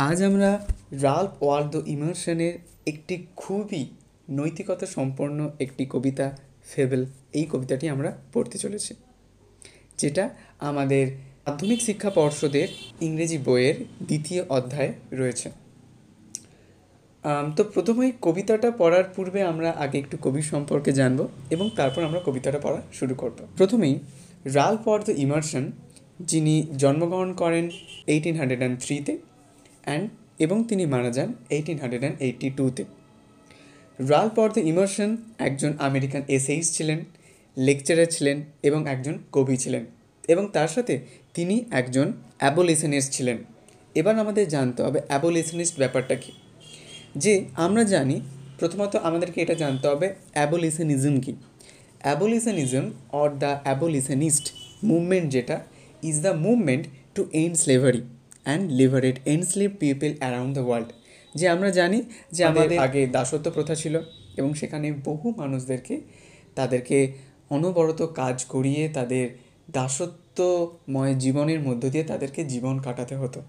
আজ আমরা রাল্ফ ওয়ালদো ইমার্সনের একটি খুবই নৈতিকতা সম্পন্ন একটি কবিতা ফেবেল, এই কবিতাটি আমরা পড়তে চলেছি, যেটা আমাদের মাধ্যমিক শিক্ষা পর্ষদের ইংরেজি বইয়ের দ্বিতীয় অধ্যায়ে রয়েছে। তো প্রথমেই কবিতাটা পড়ার পূর্বে আমরা আগে একটু কবি সম্পর্কে জানব এবং তারপর আমরা কবিতাটা পড়া শুরু করব। প্রথমেই রাল্ফ ওয়ালদো ইমার্সন, যিনি জন্মগ্রহণ করেন 1803-তে এবং তিনি মারা যান 1882-তে। রাল্ফ ওয়ালদো ইমার্সন একজন আমেরিকান এসেইস্ট ছিলেন, লেকচারার ছিলেন এবং একজন কবি ছিলেন, এবং তার সাথে তিনি একজন অ্যাবলিশনিস্ট ছিলেন। এবার আমাদের জানতে হবে অ্যাবলিশনিস্ট ব্যাপারটা কী। যে আমরা জানি, প্রথমত আমাদেরকে এটা জানতে হবে অ্যাবলিশনিজম কী। Abolitionism or the abolitionist movement, যেটা is the movement to end slavery and liberate enslaved people around the world. যে আমরা জানি যে আমাদের আগে দাসত্ব প্রথা ছিল এবং সেখানে বহু মানুষদেরকে তাদেরকে অনবরত কাজ করিয়ে তাদের দাসত্বময় জীবনের মধ্য দিয়ে তাদেরকে জীবন কাটাতে হতো।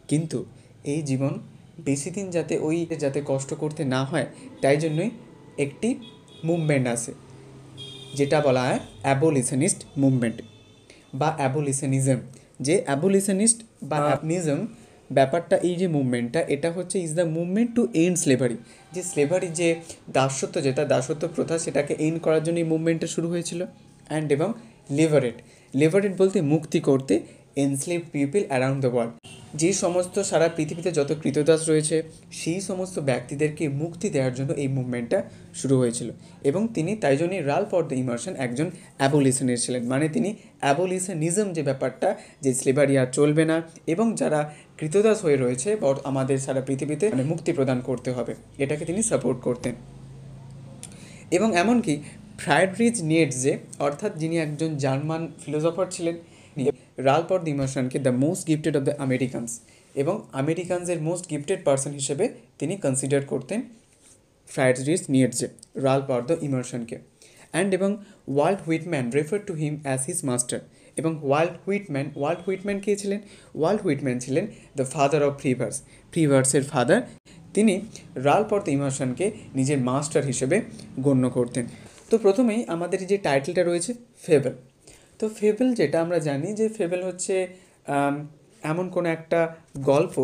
কিন্তু এই জীবন বেশি দিন যাতে কষ্ট করতে না হয়, তাই জন্যই একটি মুভমেন্ট আসে, যেটা বলা হয় অ্যাবলিশনিস্ট মুভমেন্ট বা অ্যাবলিশনিজম। যে অ্যাবলিশনিস্ট বা অ্যাবনিজম ব্যাপারটা, এই যে মুভমেন্টটা, এটা হচ্ছে is the movement to end slavery. যে স্লেভারি, যে দাসত্ব, যেটা দাসত্ব প্রথা, সেটাকে এন্ড করার জন্য এই মুভমেন্টটা শুরু হয়েছিল। এবং লিবারেট বলতে মুক্তি করতে এনস্লেভড পিপল অ্যারাউন্ড দ্য ওয়ার্ল্ড। যে সমস্ত সারা পৃথিবীতে যত ক্রীতদাস রয়েছে সেই সমস্ত ব্যক্তিদেরকে মুক্তি দেওয়ার জন্য এই মুভমেন্টটা শুরু হয়েছিল। এবং তিনি তাই জন্যই রাল্ফ ওয়ালদো ইমার্সন একজন অ্যাবলিশনিস্ট ছিলেন। মানে তিনি অ্যাবলিশনিজম, যে ব্যাপারটা, যে স্লেভারি আর চলবে না এবং যারা ক্রীতদাস হয়ে রয়েছে আমাদের সারা পৃথিবীতে মুক্তি প্রদান করতে হবে, এটাকে তিনি সাপোর্ট করতেন। এবং এমনকি ফ্রাইডরিচ নিয়েটজে, অর্থাৎ যিনি একজন জার্মান ফিলোসফার ছিলেন, রাল্ফ ওয়ালদো ইমার্সনকে the most gifted of the Americans এবং আমেরিকানসের মোস্ট গিফটেড পার্সন হিসেবে তিনি কনসিডার করতেন ফ্রাইডরিচ নিয়েটজে রাল্ফ ওয়ালদো ইমার্সনকে। এবং Walt Whitman refer to him as his master. এবং ওয়াল্ট হুইটম্যান কে ছিলেন? ওয়াল্ট হুইটম্যান ছিলেন দ্য ফাদার অফ ফ্রি ভার্সের ফাদার। তিনি রাল্ফ ওয়ালদো ইমার্সনকে নিজের মাস্টার হিসেবে গণ্য করতেন। তো প্রথমেই আমাদের যে টাইটেলটা রয়েছে ফেবেল। তো ফেবেল, যেটা আমরা জানি যে ফেবেল হচ্ছে এমন কোনো একটা গল্প,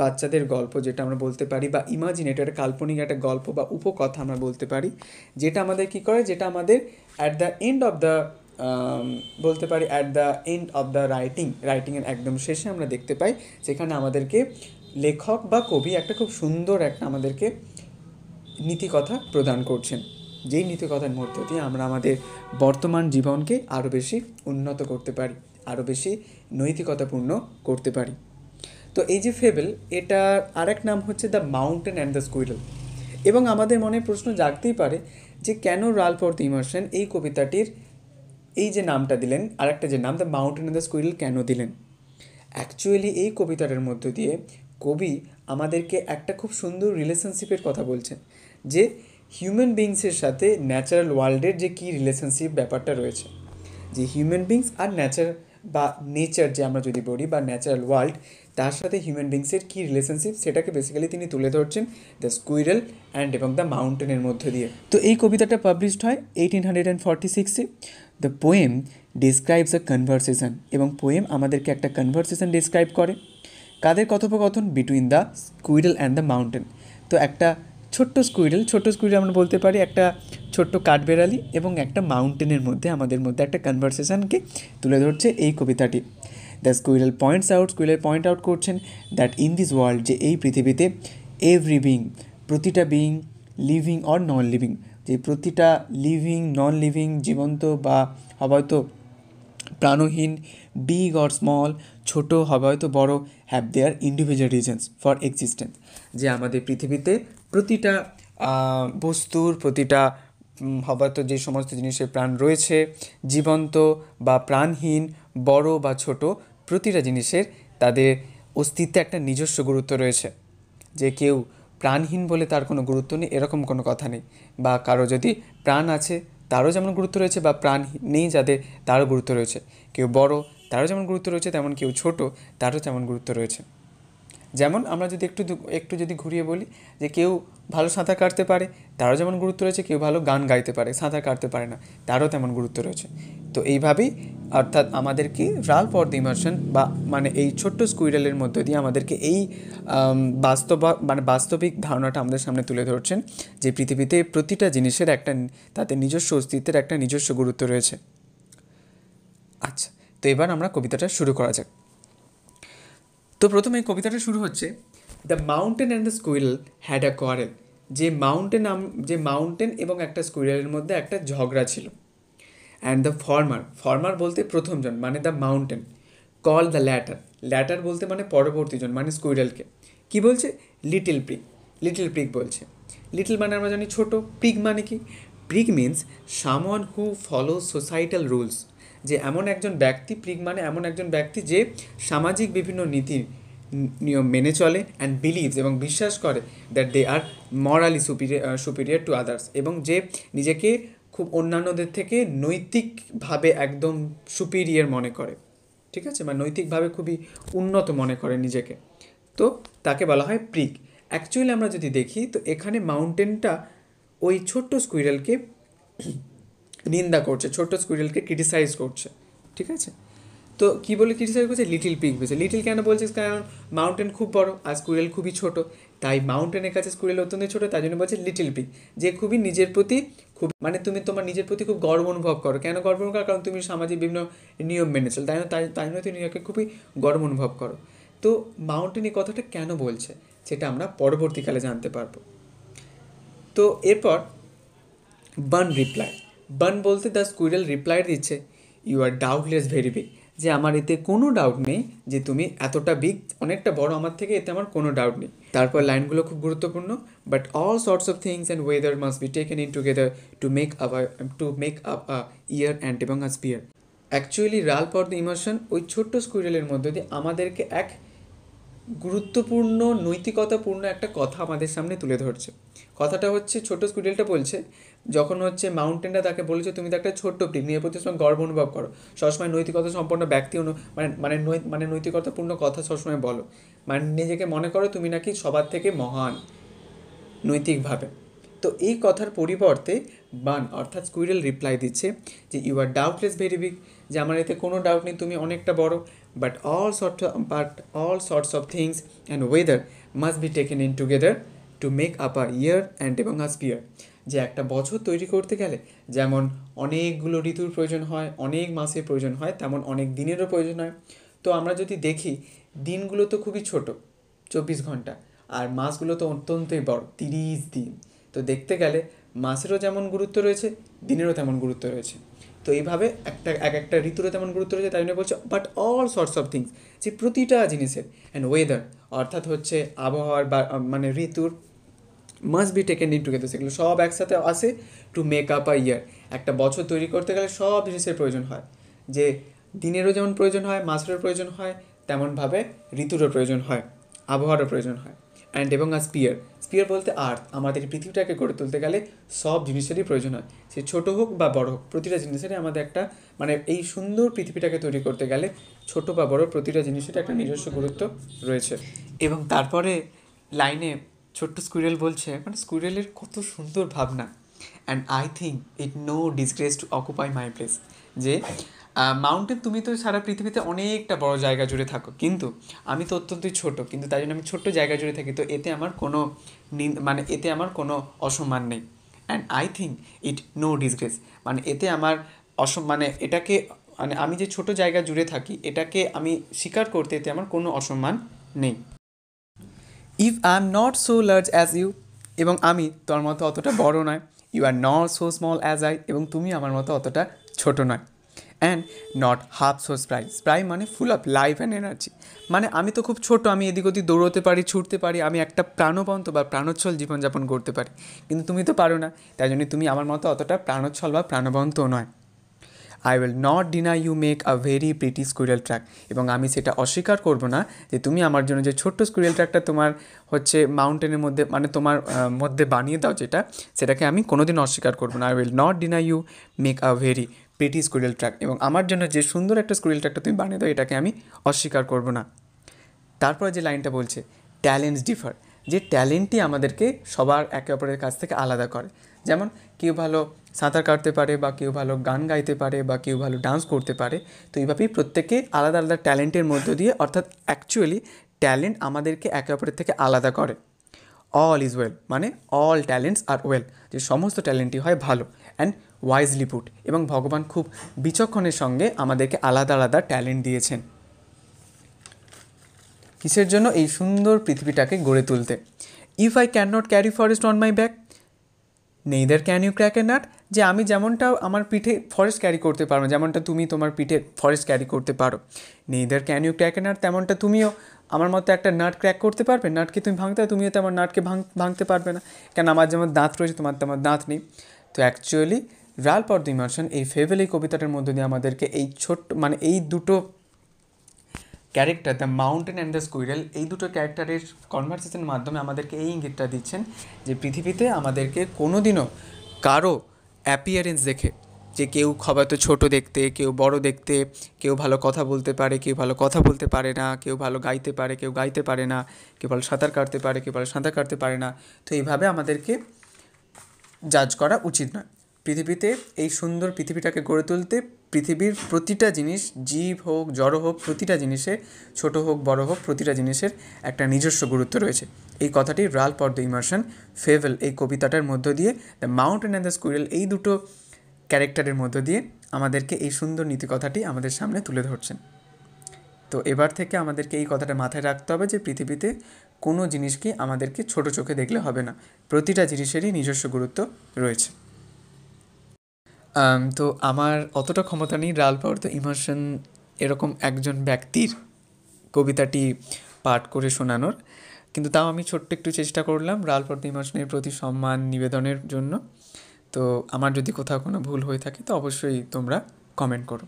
বাচ্চাদের গল্প যেটা আমরা বলতে পারি, বা ইমাজিনেট, একটা কাল্পনিক একটা গল্প বা উপকথা আমরা বলতে পারি, যেটা আমাদের কী করে, যেটা আমাদের at the end of the বলতে পারি at the end of the রাইটিংয়ের একদম শেষে আমরা দেখতে পাই, যেখানে আমাদেরকে লেখক বা কবি একটা খুব সুন্দর একটা আমাদেরকে নীতিকথা প্রদান করছেন, যেই নীতিকথার মধ্য দিয়ে আমরা আমাদের বর্তমান জীবনকে আরও বেশি উন্নত করতে পারি, আরও বেশি নৈতিকতাপূর্ণ করতে পারি। তো এই যে ফেবেল, এটার আরেক নাম হচ্ছে the mountain and the squirrel. এবং আমাদের মনে প্রশ্ন জাগতেই পারে যে কেন রাল্ফ ওয়ালদো ইমার্সন এই কবিতাটির এই যে নামটা দিলেন, আরেকটা যে নাম the mountain and the squirrel কেন দিলেন। অ্যাকচুয়ালি এই কবিতাটার মধ্য দিয়ে কবি আমাদেরকে একটা খুব সুন্দর রিলেশনশিপের কথা বলছেন, যে হিউম্যান বিংসের সাথে ন্যাচারাল ওয়ার্ল্ডের যে কী রিলেশনশিপ ব্যাপারটা রয়েছে, যে হিউম্যান বিংস আর নেচার যে আমরা যদি বলি, বা ন্যাচারাল ওয়ার্ল্ড, তার সাথে হিউম্যান বিংসের কী রিলেশনশিপ, সেটাকে বেসিক্যালি তিনি তুলে ধরছেন দ্য স্কুইরেল এবং দ্য মাউন্টেনের মধ্য দিয়ে। তো এই কবিতাটা পাবলিশড হয় 1846-এ। The poem describes a conversation, এবং পোয়েম আমাদেরকে একটা কনভারসেশন ডিসক্রাইব করে। কাদের কথোপকথন? Between the squirrel and the mountain. তো একটা ছোট্ট স্কুইরেল আমরা বলতে পারি একটা ছোট্ট কাঠবেড়ালি এবং একটা মাউন্টেনের মধ্যে আমাদের মধ্যে একটা কনভারসেশনকে তুলে ধরছে এই কবিতাটি। দ্য স্কুইরেল পয়েন্ট আউট করছেন দ্যাট ইন দিস ওয়ার্ল্ড, যে এই পৃথিবীতে এভরি বিং, প্রতিটা being, living or non living, যে প্রতিটা লিভিং, নন লিভিং, জীবন্ত বা হয়তো প্রাণহীন, বিগ অর স্মল, ছোট হবে হয়তো বড়, have their individual reasons for existence. যে আমাদের পৃথিবীতে প্রতিটা বস্তুর, প্রতিটা হয়তো যে সমস্ত জিনিসের প্রাণ রয়েছে, জীবন্ত বা প্রাণহীন, বড় বা ছোট, প্রতিটা জিনিসের তাদের অস্তিত্বে একটা নিজস্ব গুরুত্ব রয়েছে। যে কেউ প্রাণহীন বলে তার কোনো গুরুত্ব নেই, এরকম কোনো কথা নেই। বা কারো যদি প্রাণ আছে তারও যেমন গুরুত্ব রয়েছে, বা প্রাণ নেই যাদের তারও গুরুত্ব রয়েছে। কেউ বড়, তারও যেমন গুরুত্ব রয়েছে, তেমন কেউ ছোট, তারও তেমন গুরুত্ব রয়েছে। যেমন আমরা যদি একটু যদি ঘুরিয়ে বলি যে কেউ ভালো সাঁতার কাটতে পারে, তারও যেমন গুরুত্ব রয়েছে, কেউ ভালো গান গাইতে পারে, সাঁতার কাটতে পারে না, তারও তেমন গুরুত্ব রয়েছে। তো এইভাবেই অর্থাৎ আমাদেরকে রাল্ফ ওয়ালডো ইমারসন বা মানে এই ছোট্ট স্কুইরেলের মধ্য দিয়ে আমাদেরকে এই বাস্তবিক ধারণাটা আমাদের সামনে তুলে ধরছেন যে পৃথিবীতে প্রতিটা জিনিসের একটা তাদের নিজস্ব অস্তিত্বের একটা নিজস্ব গুরুত্ব রয়েছে। আচ্ছা, তো এবার আমরা কবিতাটা শুরু করা যাক। তো প্রথমে কবিতাটা শুরু হচ্ছে, the mountain and the squirrel had a quarrel. যে মাউন্টেন এবং একটা স্কুইরেলের মধ্যে একটা ঝগড়া ছিল। অ্যান্ড দ্য ফর্মার বলতে প্রথমজন মানে the mountain, call the latter বলতে মানে পরবর্তীজন মানে স্কুইরেলকে কি বলছে, লিটল প্রিগ বলছে। লিটল মানে আমরা জানি ছোট, প্রিগ মানে কি, prig means someone who follows societal rules, যে এমন একজন ব্যক্তি, প্রিগ মানে এমন একজন ব্যক্তি যে সামাজিক বিভিন্ন নীতি নিয়ম মেনে চলে, অ্যান্ড বিলিভস এবং বিশ্বাস করে that they are morally superior to others, এবং যে নিজেকে খুব অন্যান্যদের থেকে নৈতিকভাবে একদম সুপিরিয়র মনে করে, ঠিক আছে, মানে নৈতিকভাবে খুবই উন্নত মনে করে নিজেকে, তো তাকে বলা হয় প্রিগ। অ্যাকচুয়ালি আমরা যদি দেখি তো এখানে মাউন্টেনটা ওই ছোট্ট স্কুইরেলকে নিন্দা করছে, ছোট্ট স্কুইরেলকে ক্রিটিসাইজ করছে, ঠিক আছে। তো কী বলে ক্রিটিসাইজ করছে, লিটিল পিগ বলছে। লিটিল কেন বলছে, কারণ মাউন্টেন খুব বড় আর স্কুইরেল খুবই ছোট, তাই মাউন্টেনের কাছে স্কুইরেল অত্যন্ত ছোট, তাই জন্য বলছে লিটিল পিগ, যে খুবই নিজের প্রতি খুব মানে তুমি তোমার নিজের প্রতি খুব গর্ব অনুভব করো। কেন গর্ব অনুভব করো, কারণ তুমি সামাজিক বিভিন্ন নিয়ম মেনে চলো, তাই নয় তুমি নিজেকে খুবই গর্ব অনুভব করো। তো মাউন্টেন এই কথাটা কেন বলছে সেটা আমরা পরবর্তীকালে জানতে পারবো। তো এরপর বান বলতে দ্য স্কুইরেল রিপ্লাই দিচ্ছে, you are doubtless very big, যে আমার এতে কোনো ডাউট নেই যে তুমি এতটা বিগ, অনেকটা বড় আমার থেকে, এতে আমার কোনো ডাউট নেই। তারপর লাইনগুলো খুব গুরুত্বপূর্ণ, but all sorts of things and weather must be taken in together to make up a year and এবং a spear. Actually Ralph Waldo Emerson ওই ছোট্ট স্কুইরেলের মধ্যে দিয়ে আমাদেরকে এক গুরুত্বপূর্ণ নৈতিকতাপূর্ণ একটা কথা আমাদের সামনে তুলে ধরছে। কথাটা হচ্ছে, ছোট স্কুইরেলটা বলছে যখন হচ্ছে মাউন্টেনটা তাকে বলেছে তুমি তো একটা ছোট্ট পিগ, নিজের প্রতি সময় গর্ব অনুভব করো, সবসময় নৈতিকতা সম্পন্ন ব্যক্তি মানে নৈতিকতাপূর্ণ কথা সবসময় বলো, মানে নিজেকে মনে করো তুমি নাকি সবার থেকে মহান নৈতিকভাবে। তো এই কথার পরিবর্তে বান অর্থাৎ স্কুইরেল রিপ্লাই দিচ্ছে যে you are doubtless very big, যে আমার এতে কোনো ডাউট নেই তুমি অনেকটা বড়, but all sorts of things and weather must be taken in together to make up a year and এবং আ স্পিয়ার। যে একটা বছর তৈরি করতে গেলে যেমন অনেকগুলো ঋতুর প্রয়োজন হয়, অনেক মাসের প্রয়োজন হয়, তেমন অনেক দিনেরও প্রয়োজন হয়। তো আমরা যদি দেখি দিনগুলো তো খুবই ছোট, 24 ঘন্টা, আর মাসগুলো তো অত্যন্তই বড়, 30 দিন। তো দেখতে গেলে মাসেরও যেমন গুরুত্ব রয়েছে, দিনেরও তেমন গুরুত্ব রয়েছে। তো এইভাবে একটা ঋতুরও তেমন গুরুত্ব রয়েছে, তাই জন্য বলছে but all sorts of things, যে প্রতিটা জিনিসের, অ্যান্ড ওয়েদার অর্থাৎ হচ্ছে আবহাওয়ার বা মানে ঋতুর, must be taken in together, সেগুলো সব একসাথে আসে টু মেক আপ আ ইয়ার। একটা বছর তৈরি করতে গেলে সব জিনিসের প্রয়োজন হয়, যে দিনেরও যেমন প্রয়োজন হয়, মাসেরও প্রয়োজন হয়, তেমনভাবে ঋতুরও প্রয়োজন হয়, আবহাওয়ারও প্রয়োজন হয়। অ্যান্ড এবং স্পিয়ার বলতে আর্থ, আমাদের পৃথিবীটাকে গড়ে তুলতে গেলে সব জিনিসেরই প্রয়োজন হয়, সে ছোটো হোক বা বড় হোক, প্রতিটা জিনিসেরই আমাদের একটা মানে এই সুন্দর পৃথিবীটাকে তৈরি করতে গেলে ছোটো বা বড় প্রতিটা জিনিসের একটা নিজস্ব গুরুত্ব রয়েছে। এবং তারপরে লাইনে ছোট্ট স্কুইরেল বলছে, মানে স্কুইরেলের কত সুন্দর ভাবনা, and I think it no disgrace to occupy my place, যে মাউন্টেন তুমি তো সারা পৃথিবীতে অনেকটা বড় জায়গা জুড়ে থাকো, কিন্তু আমি তো অত্যন্তই ছোট, কিন্তু তাই জন্য আমি ছোট্ট জায়গা জুড়ে থাকি, তো এতে আমার কোনো অসম্মান নেই। And I think it no disgrace, মানে এতে আমার এটাকে মানে আমি যে ছোট জায়গা জুড়ে থাকি এটাকে আমি স্বীকার করতে এতে আমার কোনো অসম্মান নেই। If I am not so large as you, এবং আমি তোর মতো অতটা বড় নয়, you are not so small as I, এবং তুমি আমার মতো অতটা ছোট নয়, and not half so spry মানে full of life and energy, মানে আমি তো খুব ছোট, আমি এদিক ওদিক দৌড়তে পারি, ছুটতে পারি, আমি একটা প্রাণবন্ত বা প্রাণোচ্ছল জীবনযাপন করতে পারি, কিন্তু তুমি তো পারো না, তাই জন্য তুমি আমার মতো অতটা প্রাণোচ্ছল বা প্রাণবন্তও নয়। I will not deny you make a very pretty squirrel track, এবং আমি সেটা অস্বীকার করব না যে তুমি আমার জন্য যে ছোট্ট স্কুইরেল ট্র্যাকটা তোমার হচ্ছে মাউন্টেনের মধ্যে মানে তোমার মধ্যে বানিয়ে দাও যেটা, সেটাকে আমি কোনোদিন অস্বীকার করবো না। I will not deny you make a very pretty squirrel track, এবং আমার জন্য যে সুন্দর একটা স্কুইরেল ট্র্যাকটা তুমি বানিয়ে দাও এটাকে আমি অস্বীকার করবো না। তারপরে যে লাইনটা বলছে ট্যালেন্টস ডিফার, যে ট্যালেন্টই আমাদেরকে সবার একে অপরের কাছ থেকে আলাদা করে। যেমন কেউ ভালো সাঁতার কাটতে পারে, বা কেউ ভালো গান গাইতে পারে, বা কেউ ভালো ডান্স করতে পারে। তো এইভাবেই প্রত্যেকে আলাদা আলাদা ট্যালেন্টের মধ্য দিয়ে, অর্থাৎ অ্যাকচুয়ালি ট্যালেন্ট আমাদেরকে একে অপরের থেকে আলাদা করে। অল ইজ ওয়েল মানে অল ট্যালেন্টস আর ওয়েল, যে সমস্ত ট্যালেন্টই হয় ভালো। অ্যান্ড ওয়াইজলি পুট, এবং ভগবান খুব বিচক্ষণের সঙ্গে আমাদেরকে আলাদা আলাদা ট্যালেন্ট দিয়েছেন। কিসের জন্য? এই সুন্দর পৃথিবীটাকে গড়ে তুলতে। If I cannot carry forest on my back, neither can you crack a nut, যে আমি যেমনটা আমার পিঠে ফরেস্ট ক্যারি করতে পারো, যেমনটা তুমি তোমার পিঠে ফরেস্ট ক্যারি করতে পারো, neither can you crack a nut, তেমনটা তুমিও আমার মতো একটা নাট ক্র্যাক করতে পারবে। নাটকে তুমি ভাঙতে হবে, তুমিও তো আমার নাটকে ভাঙতে পারবে না, কেন আমার যেমন দাঁত রয়েছে তোমার তেমন দাঁত নেই। তো actually Ralph of the immersion এই ফেভেল এই কবিতাটার মধ্যে দিয়ে আমাদেরকে এই ছোট্ট মানে এই দুটো character, the mountain and the squirrel, এই দুটো ক্যারেক্টারের কনভারসেশনের মাধ্যমে আমাদেরকে এই ইঙ্গিতটা দিচ্ছেন যে পৃথিবীতে আমাদেরকে কোনো দিনও কারো অ্যাপিয়ারেন্স দেখে, যে কেউ হয়তো ছোটো দেখতে, কেউ বড় দেখতে, কেউ ভালো কথা বলতে পারে, কেউ ভালো কথা বলতে পারে না, কেউ ভালো গাইতে পারে, কেউ গাইতে পারে না, কেউ ভালো সাঁতার কাটতে পারে, কেউ ভালো সাঁতার কাটতে পারে না। তো এইভাবে আমাদেরকে জাজ করা উচিত নয়। পৃথিবীতে এই সুন্দর পৃথিবীটাকে গড়ে তুলতে পৃথিবীর প্রতিটা জিনিস, জীব হোক জড় হোক, প্রতিটা জিনিসে ছোট হোক বড় হোক, প্রতিটা জিনিসের একটা নিজস্ব গুরুত্ব রয়েছে। এই কথাটি রাল্ফ অফ দ্য ইমার্শন ফেভেল এই কবিতাটার মধ্য দিয়ে, the mountain and the squirrel এই দুটো ক্যারেক্টারের মধ্য দিয়ে আমাদেরকে এই সুন্দর নীতিকথাটি আমাদের সামনে তুলে ধরছেন। তো এবার থেকে আমাদেরকে এই কথাটা মাথায় রাখতে হবে যে পৃথিবীতে কোনো জিনিসকে আমাদেরকে ছোট চোখে দেখলে হবে না, প্রতিটা জিনিসেরই নিজস্ব গুরুত্ব রয়েছে। তো আমার অতটা ক্ষমতা নেই রাল্ফ অফ দ্য ইমার্শন এরকম একজন ব্যক্তির কবিতাটি পাঠ করে শোনানোর, কিন্তু তাও আমি ছোট্ট একটু চেষ্টা করলাম রাল্ফ অফ দ্য ইমার্শনের প্রতি সম্মান নিবেদনের জন্য। তো আমার যদি কোথাও কোনো ভুল হয়ে থাকে তো অবশ্যই তোমরা কমেন্ট করো।